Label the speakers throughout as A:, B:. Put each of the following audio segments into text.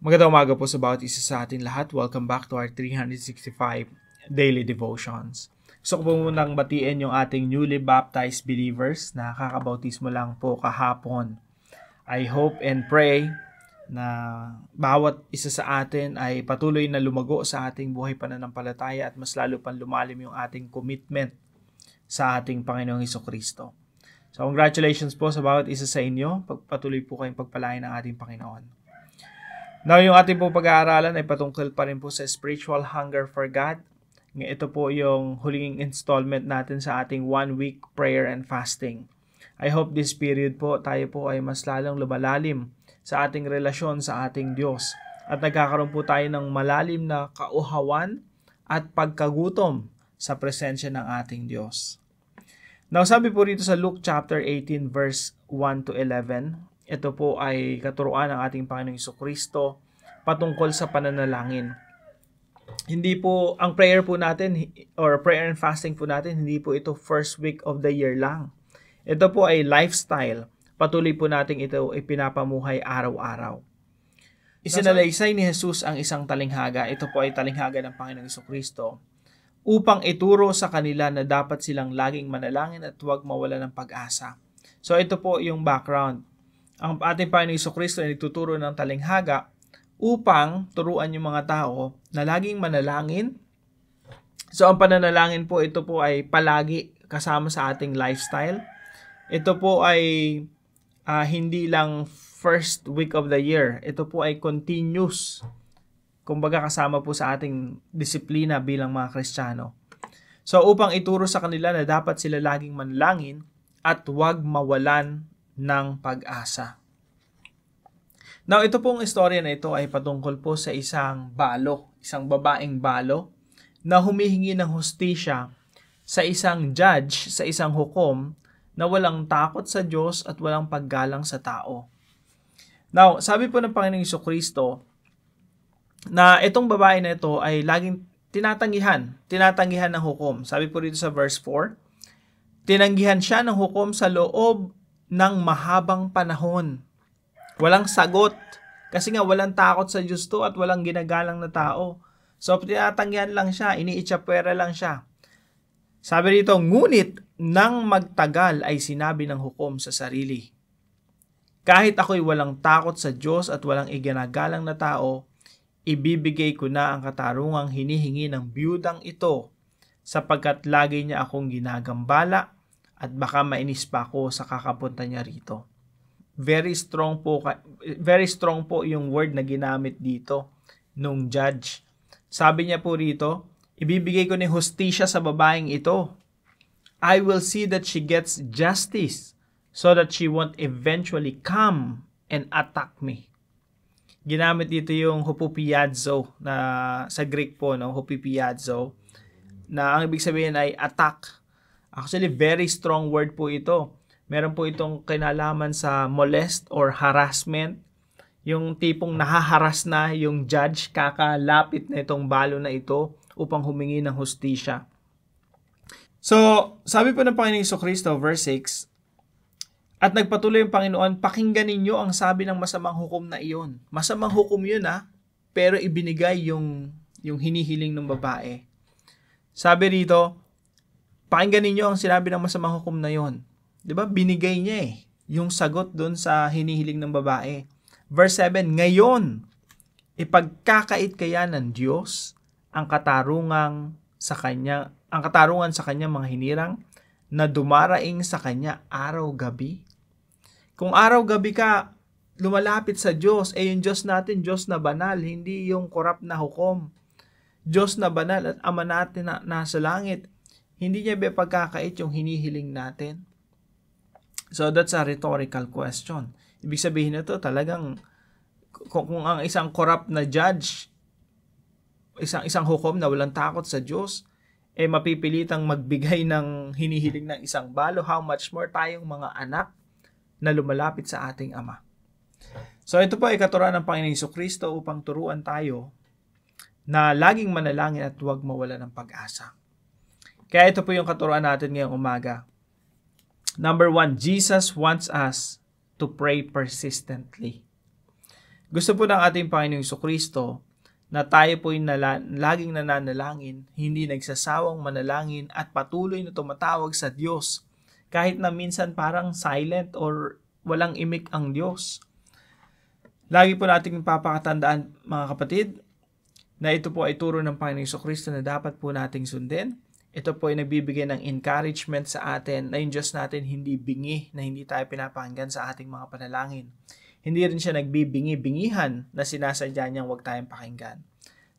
A: Magandang umaga po sa bawat isa sa ating lahat. Welcome back to our 365 Daily Devotions. Gusto ko po munang batiin yung ating newly baptized believers na kakabautismo lang po kahapon. I hope and pray na bawat isa sa atin ay patuloy na lumago sa ating buhay pananampalataya at mas lalo pang lumalim yung ating commitment sa ating Panginoong Hesukristo. So congratulations po sa bawat isa sa inyo. Patuloy po kayong pagpalain ng ating Panginoon. Now, yung ating po pag-aaralan ay patungkol pa rin po sa spiritual hunger for God. Ito po yung huling installment natin sa ating 1-week prayer and fasting. I hope this period po, tayo po ay mas lalong lumalalim sa ating relasyon sa ating Diyos. At nagkakaroon po tayo ng malalim na kauhawan at pagkagutom sa presensya ng ating Diyos. Now, sabi po rito sa Luke chapter 18 verse 1 to 11, ito po ay katuruan ng ating Panginoong Hesukristo patungkol sa pananalangin. Hindi po, ang prayer po natin, or prayer and fasting po natin, hindi po ito first week of the year lang. Ito po ay lifestyle. Patuloy po natin ito ay pinapamuhay araw-araw. Isinalaysay ni Jesus ang isang talinghaga. Ito po ay talinghaga ng Panginoong Hesukristo upang ituro sa kanila na dapat silang laging manalangin at huwag mawala ng pag-asa. So ito po yung background. Ang ating Panginoong Hesukristo ay nagtuturo ng talinghaga upang turuan yung mga tao na laging manalangin. So ang pananalangin po, ito po ay palagi kasama sa ating lifestyle. Ito po ay hindi lang first week of the year. Ito po ay continuous. Kumbaga kasama po sa ating disiplina bilang mga Kristiyano. So upang ituro sa kanila na dapat sila laging manalangin at huwag mawalan ng pag-asa. Now, ito pong istorya na ito ay patungkol po sa isang babaeng balo na humihingi ng hustisya sa isang judge, sa isang hukom na walang takot sa Diyos at walang paggalang sa tao. Now, sabi po ng Panginoong Hesukristo na itong babae na ito ay laging tinatanggihan ng hukom. Sabi po dito sa verse 4, tinanggihan siya ng hukom sa loob ng mahabang panahon. Walang sagot. Kasi nga walang takot sa Diyos to at walang ginagalang na tao. So, tinatanggihan lang siya. Iniitsapwera lang siya. Sabi rito, ngunit nang magtagal ay sinabi ng hukom sa sarili, kahit ako'y walang takot sa Diyos at walang iginagalang na tao, ibibigay ko na ang katarungang hinihingi ng biyudang ito sapagkat lagi niya akong ginagambala at baka mainis pa ako sa kakapunta niya rito. Very strong po yung word na ginamit dito nung judge. Sabi niya po rito, ibibigay ko ng hustisya sa babaeng ito. I will see that she gets justice so that she won't eventually come and attack me. Ginamit dito yung hupupiadzo na sa Greek po, no? Hupupiadzo, na ang ibig sabihin ay attack. Actually, very strong word po ito. Meron po itong kinalaman sa molest or harassment. Yung tipong nahaharas na yung judge, kakalapit na itong balo na ito upang humingi ng hustisya. So, sabi po ng Panginoong Hesukristo, verse 6, at nagpatuloy yung Panginoon, pakinggan ninyo ang sabi ng masamang hukom na iyon. Masamang hukom yun pero ibinigay yung hinihiling ng babae. Sabi rito, pakinggan ninyo ang sinabi ng masamang hukom na yon. Diba? Binigay niya yung sagot doon sa hinihiling ng babae. Verse 7, ngayon, ipagkakait kaya ng Diyos ang katarungan sa kanya mga hinirang na dumaraing sa kanya araw-gabi. Kung araw-gabi ka lumalapit sa Diyos, yung Diyos natin, Diyos na banal, hindi yung korap na hukom. Diyos na banal at Ama natin na nasa langit. Hindi niya pagkakait yung hinihiling natin. So that's a rhetorical question. Ibig sabihin nito talagang kung ang isang corrupt na judge, isang hukom na walang takot sa Diyos, mapipilitang magbigay ng hinihiling ng isang balo, how much more tayong mga anak na lumalapit sa ating Ama. So ito po ay katuruan ng Panginoong Hesukristo upang turuan tayo na laging manalangin at huwag mawala ng pag-asa. Kaya ito po yung katuruan natin ngayong umaga. Number 1, Jesus wants us to pray persistently. Gusto po ng ating Panginoong Jesucristo na tayo po'y laging nananalangin, hindi nagsasawang manalangin at patuloy na tumatawag sa Diyos. Kahit na minsan parang silent or walang imik ang Diyos. Lagi po nating papakatandaan mga kapatid na ito po ay turo ng Panginoong Jesucristo na dapat po nating sundin. Ito po ay nagbibigay ng encouragement sa atin na yung Diyos natin hindi bingi, na hindi tayo pinapakinggan sa ating mga panalangin. Hindi rin siya nagbibingi-bingihan na sinasadya niyang huwag tayong pakinggan.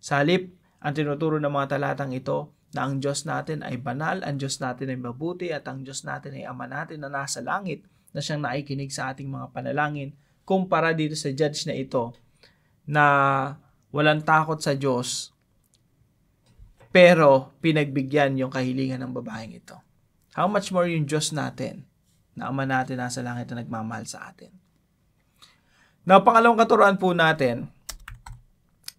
A: Sa halip, ang tinuturo ng mga talatang ito na ang Diyos natin ay banal, ang Diyos natin ay mabuti, at ang Diyos natin ay Ama natin na nasa langit na siyang naikinig sa ating mga panalangin kumpara dito sa judge na ito na walang takot sa Diyos pero pinagbigyan yung kahilingan ng babaeng ito. How much more yung Diyos natin na Ama natin nasa langit na nagmamahal sa atin. Now, pangalawang katuruan po natin,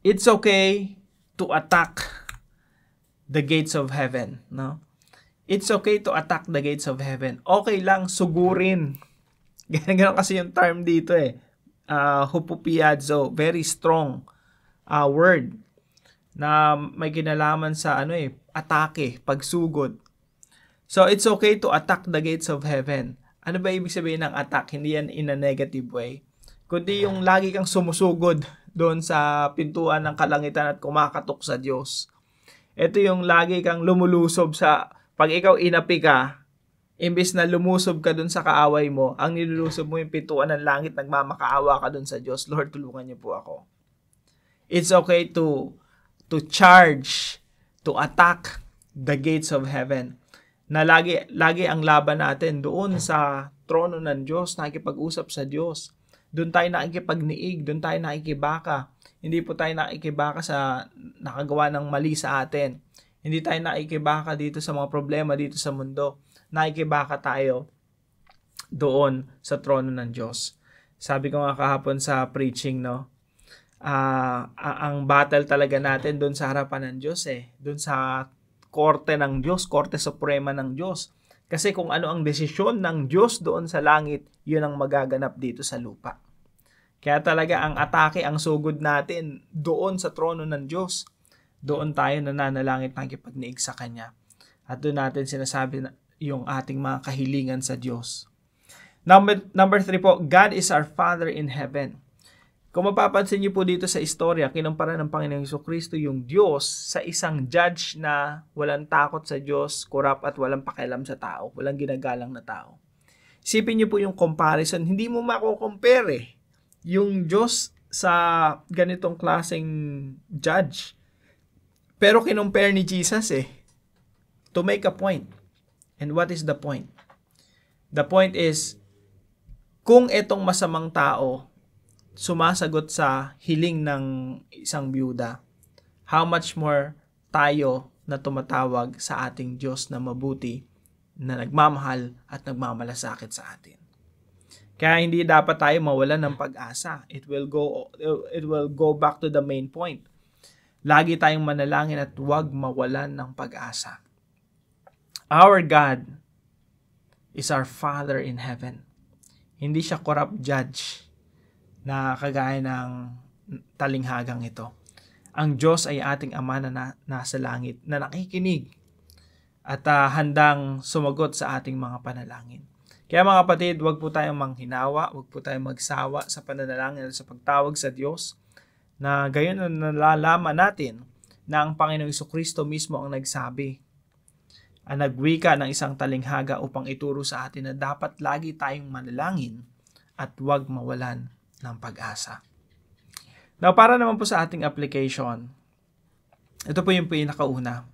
A: it's okay to attack the gates of heaven. No? It's okay to attack the gates of heaven. Okay lang sugurin. Ganun kasi yung term dito eh. Hupupiadzo, very strong word na may kinalaman sa atake, pagsugod. So, it's okay to attack the gates of heaven. Ano ba ibig sabihin ng attack? Hindi yan in a negative way. Kundi yung lagi kang sumusugod doon sa pintuan ng kalangitan at kumakatok sa Diyos. Ito yung lagi kang lumulusob sa, pag ikaw inapi ka, imbis na lumusob ka doon sa kaaway mo, ang nilulusob mo yung pintuan ng langit, nagmamakaawa ka doon sa Diyos. Lord, tulungan niyo po ako. It's okay to charge, to attack the gates of heaven. Na lagi ang laban natin doon sa trono ng Diyos, nakikipag-usap sa Diyos. Doon tayo nakikipagniig, doon tayo nakikibaka. Hindi po tayo nakikibaka sa nakagawa ng mali sa atin. Hindi tayo nakikibaka dito sa mga problema dito sa mundo. Nakikibaka tayo doon sa trono ng Diyos. Sabi ko nga kahapon sa preaching, no? Ang battle talaga natin doon sa harapan ng Diyos eh. Doon sa korte ng Diyos, korte suprema ng Diyos. Kasi kung ano ang desisyon ng Diyos doon sa langit, yun ang magaganap dito sa lupa. Kaya talaga ang atake, ang sugod natin doon sa trono ng Diyos. Doon tayo nananalangit nakikipagniig sa Kanya. At doon natin sinasabi yung ating mga kahilingan sa Diyos. Number 3 po, God is our Father in heaven. Kung mapapansin niyo po dito sa istorya, kinumpara ng Panginoong Jesucristo yung Diyos sa isang judge na walang takot sa Diyos, korap at walang pakialam sa tao, walang ginagalang na tao. Isipin niyo po yung comparison, hindi mo mako-compare yung Diyos sa ganitong klaseng judge. Pero kinumpare ni Jesus to make a point. And what is the point? The point is, kung itong masamang tao sumasagot sa hiling ng isang byuda, how much more tayo na tumatawag sa ating Diyos na mabuti, na nagmamahal at nagmamalasakit sa atin. Kaya hindi dapat tayo mawalan ng pag-asa. It will go back to the main point. Lagi tayong manalangin at huwag mawalan ng pag-asa. Our God is our Father in heaven. Hindi siya corrupt judge na kagaya ng talinghagang ito. Ang Diyos ay ating Ama na nasa langit, na nakikinig at handang sumagot sa ating mga panalangin. Kaya mga kapatid, huwag po tayong manghinawa, huwag po tayong magsawa sa pananalangin at sa pagtawag sa Diyos, na gayon na nalalaman natin na ang Panginoong Jesucristo mismo ang nagsabi, ang nagwika ng isang talinghaga upang ituro sa atin na dapat lagi tayong manalangin at huwag mawalan ng pag-asa. Now, para naman po sa ating application, ito po yung pinakauna.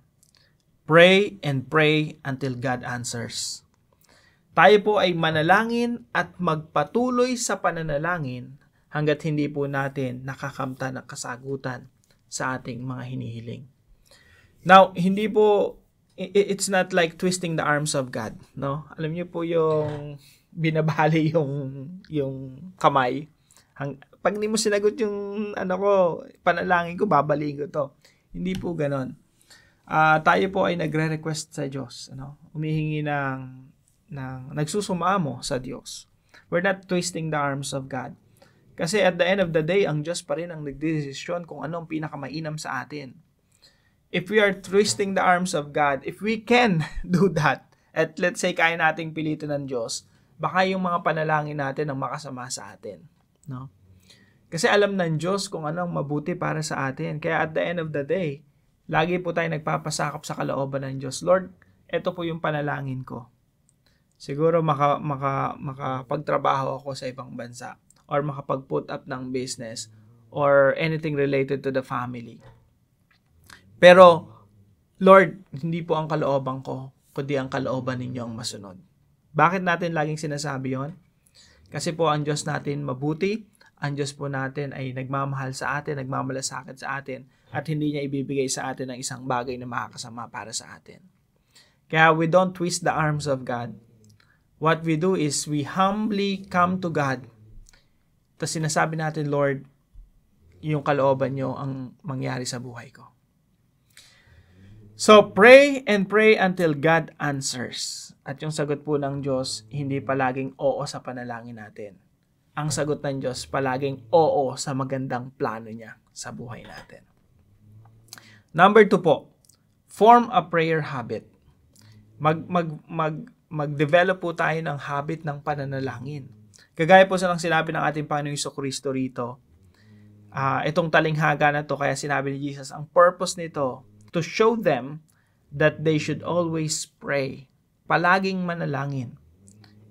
A: Pray and pray until God answers. Tayo po ay manalangin at magpatuloy sa pananalangin hanggat hindi po natin nakakamtan ng kasagutan sa ating mga hinihiling. Now, hindi po, it's not like twisting the arms of God, no? Alam niyo po yung binabali yung kamay. Pag hindi mo sinagot yung panalangin ko, babaliin ko to. Hindi po ganon. Tayo po ay nagre-request sa Diyos. Humihingi ng nagsusumamo sa Diyos. We're not twisting the arms of God. Kasi at the end of the day, ang Diyos pa rin ang nagdedesisyon kung ano ang pinakamainam sa atin. If we are twisting the arms of God, if we can do that, at let's say kaya nating pilitin ng Diyos, baka yung mga panalangin natin ang makasama sa atin. No? Kasi alam ng Diyos kung ano ang mabuti para sa atin. Kaya at the end of the day, lagi po tayo nagpapasakop sa kalooban ng Diyos. Lord, ito po yung panalangin ko. Siguro makapagtrabaho ako sa ibang bansa or makapag-put up ng business or anything related to the family. Pero, Lord, hindi po ang kalooban ko, kundi ang kalooban ninyo ang masunod. Bakit natin laging sinasabi yon? Kasi po ang Diyos natin mabuti, ang Diyos po natin ay nagmamahal sa atin, nagmamalasakit sa atin, at hindi niya ibibigay sa atin ng isang bagay na makakasama para sa atin. Kaya we don't twist the arms of God. What we do is we humbly come to God. Tapos sinasabi natin, Lord, yung kalooban nyo ang mangyari sa buhay ko. So, pray and pray until God answers. At yung sagot po ng Diyos, hindi palaging oo sa panalangin natin. Ang sagot ng Diyos, palaging oo sa magandang plano niya sa buhay natin. Number 2 po, form a prayer habit. Mag-develop po tayo ng habit ng pananalangin. Kagaya po sa sinabi ng ating Panginoong Jesucristo rito, itong talinghaga na to, kaya sinabi ni Jesus, ang purpose nito, to show them that they should always pray, palaging manalangin,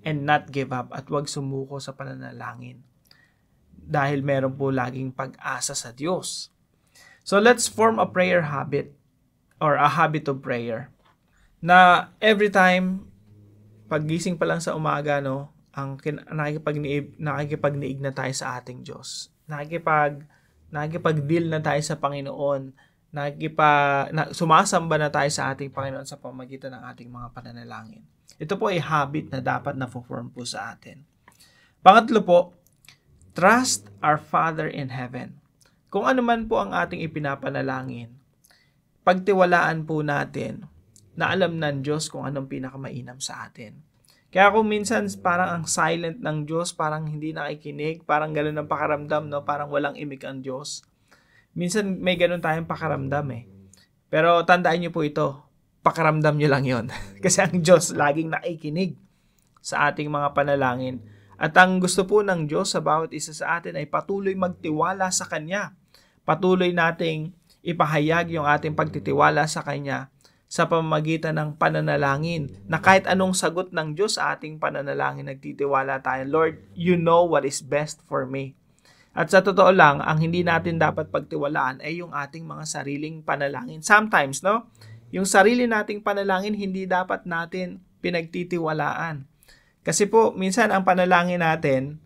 A: and not give up, at huwag sumuko sa pananalangin. Dahil meron po laging pag-asa sa Diyos. So let's form a prayer habit, or a habit of prayer, na every time, paggising pa lang sa umaga, no, ang nakikipagniig na tayo sa ating Diyos. Nakikipag-deal na tayo sa Panginoon. Sumasamba na tayo sa ating Panginoon sa pamamagitan ng ating mga pananalangin. Ito po ay habit na dapat na-form po sa atin. Pangatlo po, trust our Father in heaven. Kung ano man po ang ating ipinapanalangin, pagtiwalaan po natin na alam ng Diyos kung anong pinakamainam sa atin. Kaya kung minsan parang ang silent ng Diyos, parang hindi nakikinig, parang gano'n ang pakaramdam, no? Parang walang imik ang Diyos. Minsan may gano'n tayong pakaramdam eh. Pero tandaan niyo po ito, pakaramdam niyo lang yon. Kasi ang Diyos laging nakikinig sa ating mga panalangin. At ang gusto po ng Diyos sa bawat isa sa atin ay patuloy magtiwala sa Kanya. Patuloy nating ipahayag yung ating pagtitiwala sa Kanya sa pamamagitan ng pananalangin, na kahit anong sagot ng Diyos sa ating pananalangin, nagtitiwala tayo, Lord, you know what is best for me. At sa totoo lang, ang hindi natin dapat pagtiwalaan ay yung ating mga sariling panalangin. Sometimes, no? Yung sarili nating panalangin, hindi dapat natin pinagtitiwalaan. Kasi po, minsan ang panalangin natin,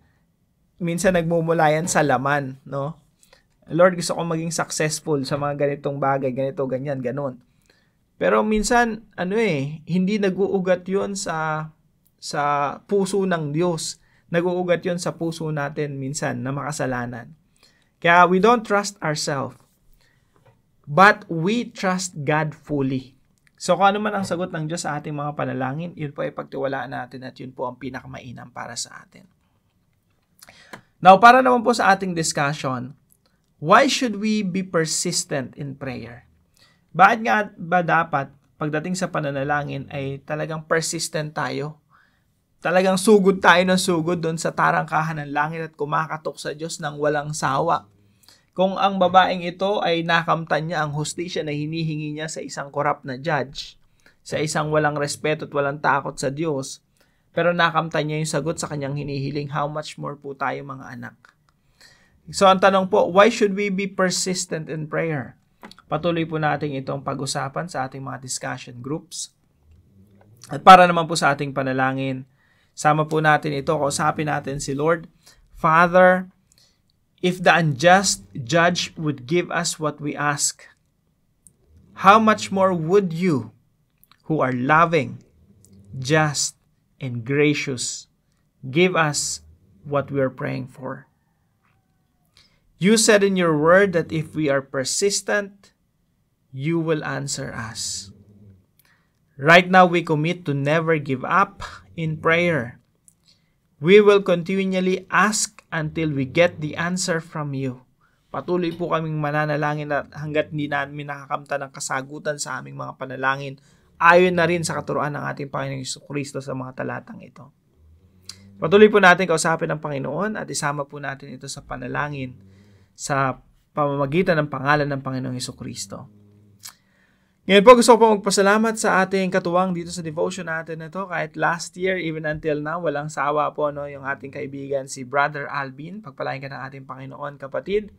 A: minsan nagmumula yan sa laman, no? Lord, gusto kong maging successful sa mga ganitong bagay, ganito, ganyan, ganon. Pero minsan, hindi nag-uugat yun sa puso ng Diyos. Nag-uugat yun sa puso natin minsan na makasalanan. Kaya we don't trust ourselves, but we trust God fully. So kung ano man ang sagot ng Diyos sa ating mga panalangin, yun po ay pagtiwalaan natin at yun po ang pinakamainam para sa atin. Now, para naman po sa ating discussion, why should we be persistent in prayer? Bakit nga ba dapat pagdating sa pananalangin ay talagang persistent tayo? Talagang sugod tayo ng sugod doon sa tarangkahan ng langit at kumakatok sa Diyos ng walang sawa. Kung ang babaeng ito ay nakamtan niya ang hustisya na hinihingi niya sa isang corrupt na judge, sa isang walang respeto at walang takot sa Diyos, pero nakamtan niya yung sagot sa kanyang hinihiling, how much more po tayo mga anak? So ang tanong po, why should we be persistent in prayer? Patuloy po natin itong pag-usapan sa ating mga discussion groups. At para naman po sa ating panalangin, sama po natin ito, kausapin natin si Lord. Father, if the unjust judge would give us what we ask, how much more would you, who are loving, just, and gracious, give us what we are praying for? You said in your word that if we are persistent, you will answer us. Right now, we commit to never give up in prayer. We will continually ask until we get the answer from you. Patuloy po kaming mananalangin at hanggat hindi namin nakakamta ng kasagutan sa aming mga panalangin, ayon na rin sa katuruan ng ating Panginoong Jesucristo sa mga talatang ito. Patuloy po natin kausapin ang Panginoon at isama po natin ito sa panalangin sa pamamagitan ng pangalan ng Panginoong Jesucristo. Ngayon po gusto ko po magpasalamat sa ating katuwang dito sa devotion natin na ito. Kahit last year, even until now, walang sawa po yung ating kaibigan si Brother Alvin. Pagpalain ka ng ating Panginoon, kapatid.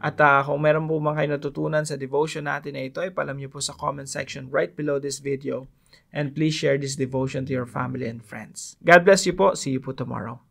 A: At kung meron po man kayo natutunan sa devotion natin na ito, ipalam niyo po sa comment section right below this video. And please share this devotion to your family and friends. God bless you po. See you po tomorrow.